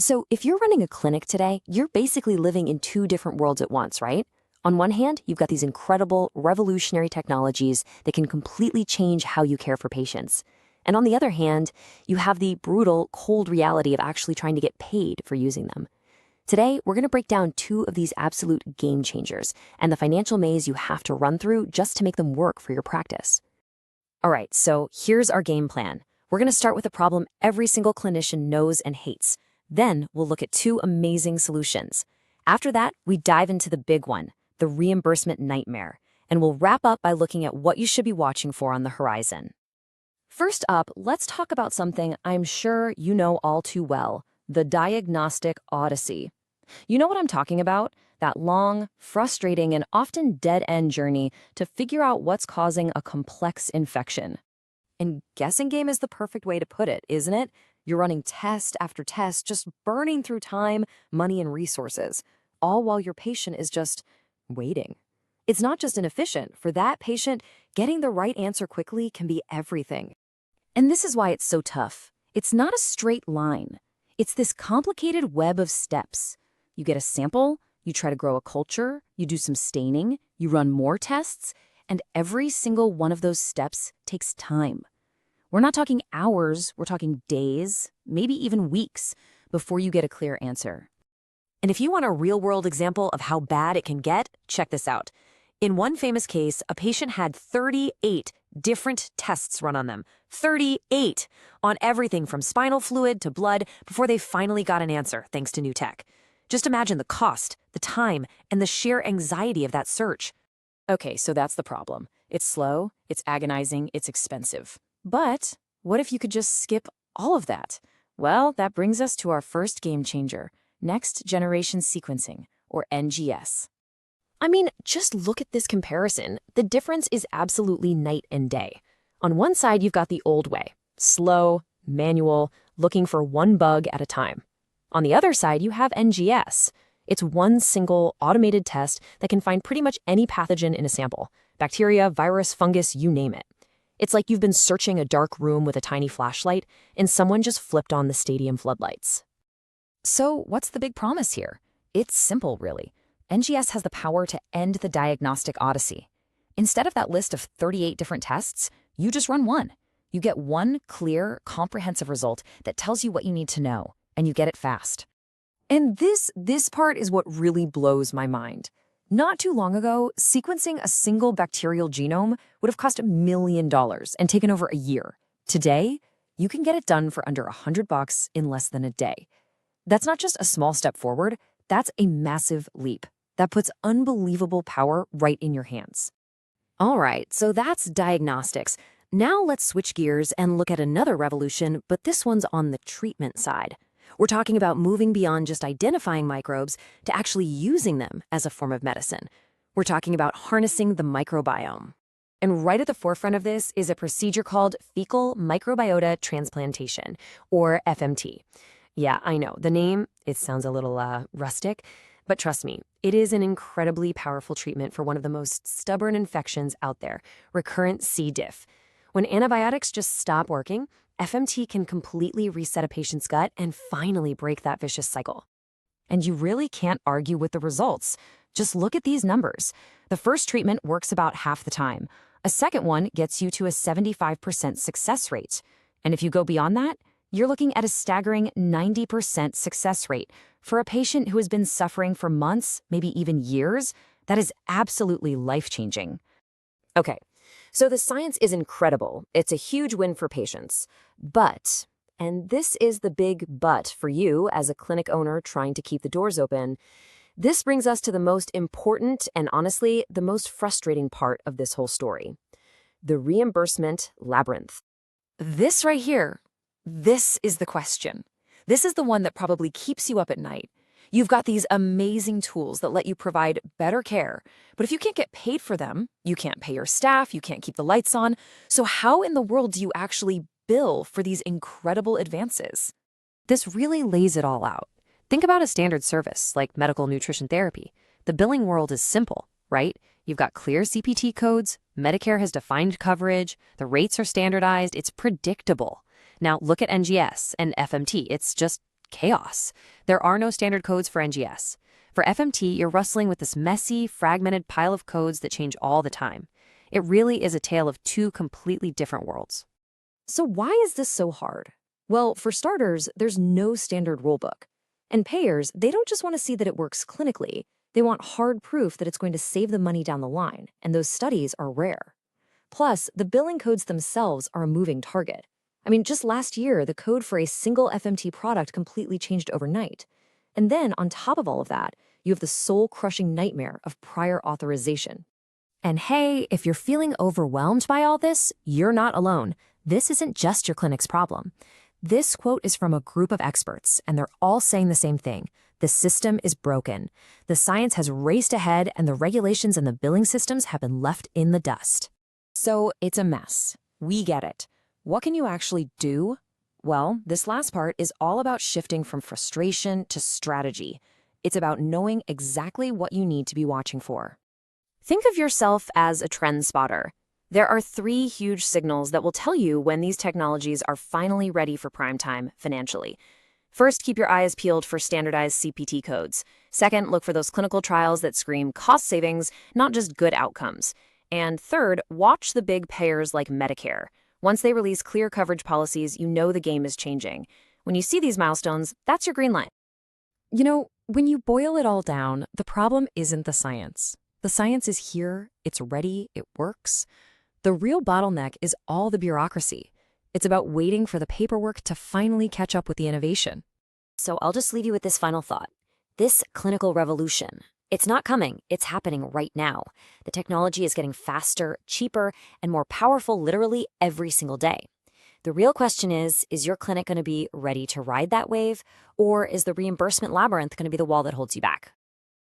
So if you're running a clinic today, you're basically living in two different worlds at once, right? On one hand, you've got these incredible, revolutionary technologies that can completely change how you care for patients. And on the other hand, you have the brutal, cold reality of actually trying to get paid for using them. Today, we're going to break down two of these absolute game changers and the financial maze you have to run through just to make them work for your practice. All right, so here's our game plan. We're going to start with a problem every single clinician knows and hates. Then we'll look at two amazing solutions. After that, we dive into the big one, the reimbursement nightmare, and we'll wrap up by looking at what you should be watching for on the horizon. First up, let's talk about something I'm sure you know all too well, the diagnostic odyssey. You know what I'm talking about? That long, frustrating, and often dead-end journey to figure out what's causing a complex infection. And guessing game is the perfect way to put it, isn't it? You're running test after test, just burning through time, money, and resources, all while your patient is just waiting. It's not just inefficient. For that patient, getting the right answer quickly can be everything. And this is why it's so tough. It's not a straight line. It's this complicated web of steps. You get a sample, you try to grow a culture, you do some staining, you run more tests, and every single one of those steps takes time. We're not talking hours, we're talking days, maybe even weeks, before you get a clear answer. And if you want a real-world example of how bad it can get, check this out. In one famous case, a patient had 38 different tests run on them. 38! On everything from spinal fluid to blood before they finally got an answer, thanks to new tech. Just imagine the cost, the time, and the sheer anxiety of that search. Okay, so that's the problem. It's slow, it's agonizing, it's expensive. But what if you could just skip all of that? Well, that brings us to our first game changer, next generation sequencing, or NGS. I mean, just look at this comparison. The difference is absolutely night and day. On one side, you've got the old way, slow, manual, looking for one bug at a time. On the other side, you have NGS. It's one single automated test that can find pretty much any pathogen in a sample. Bacteria, virus, fungus, you name it. It's like you've been searching a dark room with a tiny flashlight and someone just flipped on the stadium floodlights. So what's the big promise here? It's simple, really. NGS has the power to end the diagnostic odyssey. Instead of that list of 38 different tests, you just run one. You get one clear, comprehensive result that tells you what you need to know, and you get it fast. And this part is what really blows my mind. Not too long ago, sequencing a single bacterial genome would have cost $1 million and taken over a year. Today, you can get it done for under $100 in less than a day. That's not just a small step forward, that's a massive leap. That puts unbelievable power right in your hands. All right, so that's diagnostics. Now let's switch gears and look at another revolution, but this one's on the treatment side. We're talking about moving beyond just identifying microbes to actually using them as a form of medicine. We're talking about harnessing the microbiome. And right at the forefront of this is a procedure called fecal microbiota transplantation, or FMT. Yeah, I know, the name, it sounds a little rustic, but trust me, it is an incredibly powerful treatment for one of the most stubborn infections out there, recurrent C. diff. When antibiotics just stop working, FMT can completely reset a patient's gut and finally break that vicious cycle. And you really can't argue with the results. Just look at these numbers. The first treatment works about half the time. A second one gets you to a 75% success rate. And if you go beyond that, you're looking at a staggering 90% success rate. For a patient who has been suffering for months, maybe even years, that is absolutely life-changing. Okay. So the science is incredible. It's a huge win for patients. But, and this is the big but for you as a clinic owner trying to keep the doors open, this brings us to the most important and honestly, the most frustrating part of this whole story. The reimbursement labyrinth. This right here, this is the question. This is the one that probably keeps you up at night. You've got these amazing tools that let you provide better care, but if you can't get paid for them, you can't pay your staff, you can't keep the lights on, so how in the world do you actually bill for these incredible advances? This really lays it all out. Think about a standard service like medical nutrition therapy. The billing world is simple, right? You've got clear CPT codes, Medicare has defined coverage, the rates are standardized, it's predictable. Now look at NGS and FMT, it's just chaos. There are no standard codes for NGS. For FMT, you're wrestling with this messy, fragmented pile of codes that change all the time. It really is a tale of two completely different worlds. So why is this so hard? Well, for starters, there's no standard rulebook. And payers, they don't just want to see that it works clinically. They want hard proof that it's going to save them money down the line, and those studies are rare. Plus, the billing codes themselves are a moving target. I mean, just last year, the code for a single FMT product completely changed overnight. And then, on top of all of that, you have the soul-crushing nightmare of prior authorization. And hey, if you're feeling overwhelmed by all this, you're not alone. This isn't just your clinic's problem. This quote is from a group of experts, and they're all saying the same thing. The system is broken. The science has raced ahead, and the regulations and the billing systems have been left in the dust. So it's a mess. We get it. What can you actually do? Well, this last part is all about shifting from frustration to strategy. It's about knowing exactly what you need to be watching for. Think of yourself as a trend spotter. There are 3 huge signals that will tell you when these technologies are finally ready for prime time financially. First, keep your eyes peeled for standardized CPT codes. Second, look for those clinical trials that scream cost savings, not just good outcomes. And third, watch the big payers like Medicare. Once they release clear coverage policies, you know the game is changing. When you see these milestones, that's your green light. You know, when you boil it all down, the problem isn't the science. The science is here, it's ready, it works. The real bottleneck is all the bureaucracy. It's about waiting for the paperwork to finally catch up with the innovation. So I'll just leave you with this final thought. This clinical revolution, it's not coming, it's happening right now. The technology is getting faster, cheaper, and more powerful literally every single day. The real question is your clinic going to be ready to ride that wave, or is the reimbursement labyrinth going to be the wall that holds you back?